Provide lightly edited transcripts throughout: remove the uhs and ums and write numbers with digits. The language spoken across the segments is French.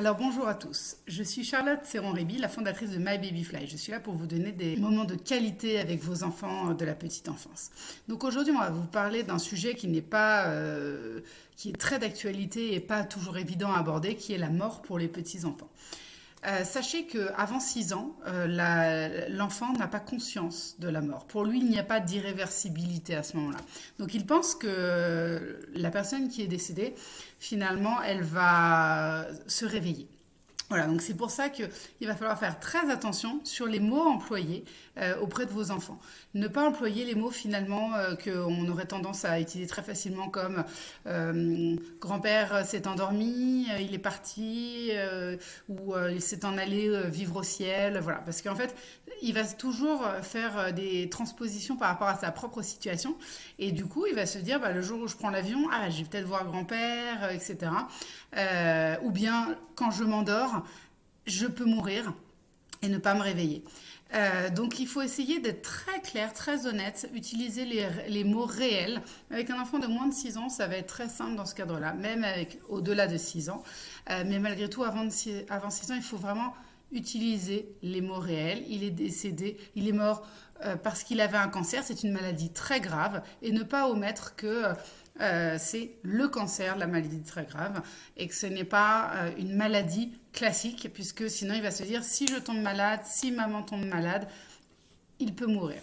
Alors bonjour à tous, je suis Charlotte Serron-Réby, la fondatrice de My Baby Fly. Je suis là pour vous donner des moments de qualité avec vos enfants de la petite enfance. Donc aujourd'hui, on va vous parler d'un sujet qui n'est pas, qui est très d'actualité et pas toujours évident à aborder, qui est la mort pour les petits enfants. Sachez qu'avant 6 ans, l'enfant n'a pas conscience de la mort. Pour lui, il n'y a pas d'irréversibilité à ce moment-là. Donc il pense que la personne qui est décédée, finalement, elle va se réveiller. Voilà, donc c'est pour ça qu'il va falloir faire très attention sur les mots employés auprès de vos enfants. Ne pas employer les mots finalement qu'on aurait tendance à utiliser très facilement comme grand-père s'est endormi, il est parti ou il s'est en allé vivre au ciel. Voilà, parce qu'en fait, il va toujours faire des transpositions par rapport à sa propre situation et du coup, il va se dire bah, le jour où je prends l'avion, ah, je vais peut-être voir grand-père, etc. Ou bien quand je m'endors, je peux mourir et ne pas me réveiller. Donc il faut essayer d'être très clair, très honnête, utiliser les mots réels. Avec un enfant de moins de 6 ans, ça va être très simple dans ce cadre-là, même avec au-delà de 6 ans. Mais malgré tout, avant 6 ans, il faut vraiment utiliser les mots réels. Il est décédé, il est mort parce qu'il avait un cancer, c'est une maladie très grave, et ne pas omettre que c'est le cancer, la maladie très grave, et que ce n'est pas une maladie classique, puisque sinon il va se dire si je tombe malade, si maman tombe malade, il peut mourir.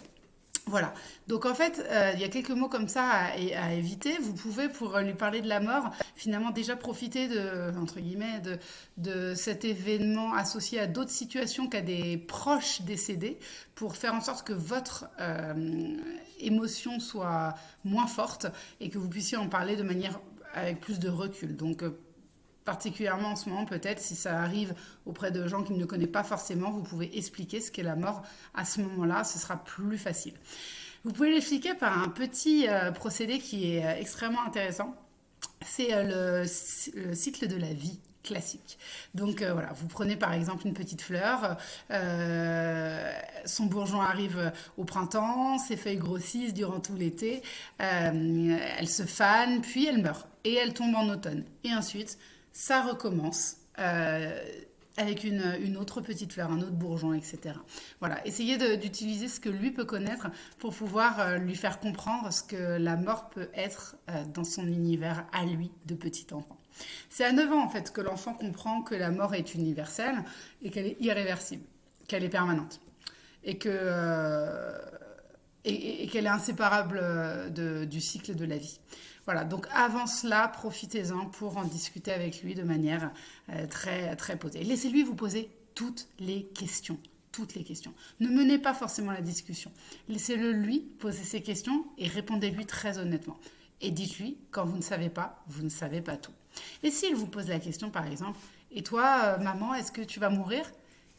Voilà. Donc en fait, il y a quelques mots comme ça à éviter. Vous pouvez, pour lui parler de la mort, finalement déjà profiter de, entre guillemets, de cet événement associé à d'autres situations qu'à des proches décédés pour faire en sorte que votre émotion soit moins forte et que vous puissiez en parler de manière avec plus de recul. Donc particulièrement en ce moment, peut-être, si ça arrive auprès de gens qui ne connaissent pas forcément, vous pouvez expliquer ce qu'est la mort à ce moment-là, ce sera plus facile. Vous pouvez l'expliquer par un petit procédé qui est extrêmement intéressant. C'est le cycle de la vie classique. Donc voilà, vous prenez par exemple une petite fleur, son bourgeon arrive au printemps, ses feuilles grossissent durant tout l'été, elle se fane, puis elle meurt et elle tombe en automne. Et ensuite, ça recommence avec une autre petite fleur, un autre bourgeon, etc. Voilà, essayez d'utiliser ce que lui peut connaître pour pouvoir lui faire comprendre ce que la mort peut être dans son univers à lui de petit enfant. C'est à 9 ans en fait que l'enfant comprend que la mort est universelle et qu'elle est irréversible, qu'elle est permanente et qu'elle est inséparable du cycle de la vie. Voilà, donc avant cela, profitez-en pour en discuter avec lui de manière très, très posée. Laissez-lui vous poser toutes les questions. Toutes les questions. Ne menez pas forcément la discussion. Laissez-le lui poser ses questions et répondez-lui très honnêtement. Et dites-lui, quand vous ne savez pas tout. Et s'il vous pose la question, par exemple, et toi, maman, est-ce que tu vas mourir?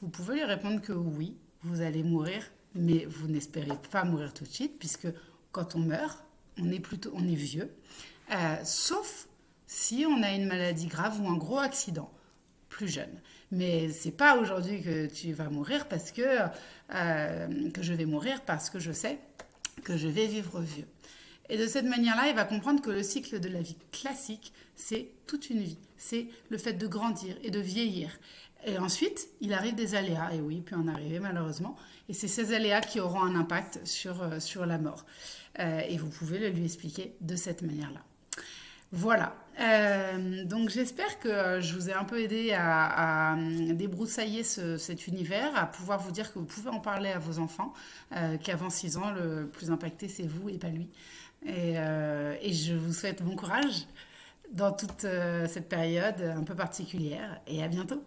Vous pouvez lui répondre que oui, vous allez mourir, mais vous n'espérez pas mourir tout de suite, puisque quand on meurt, on est vieux, sauf si on a une maladie grave ou un gros accident, plus jeune. Mais c'est pas aujourd'hui que tu vas mourir que je vais mourir parce que je sais que je vais vivre vieux. Et de cette manière-là, il va comprendre que le cycle de la vie classique, c'est toute une vie. C'est le fait de grandir et de vieillir. Et ensuite, il arrive des aléas, et oui, il peut en arriver malheureusement, et c'est ces aléas qui auront un impact sur la mort. Et vous pouvez le lui expliquer de cette manière-là. Voilà, donc j'espère que je vous ai un peu aidé à débroussailler cet univers, à pouvoir vous dire que vous pouvez en parler à vos enfants, qu'avant 6 ans, le plus impacté, c'est vous et pas lui. Et je vous souhaite bon courage dans toute cette période un peu particulière, et à bientôt.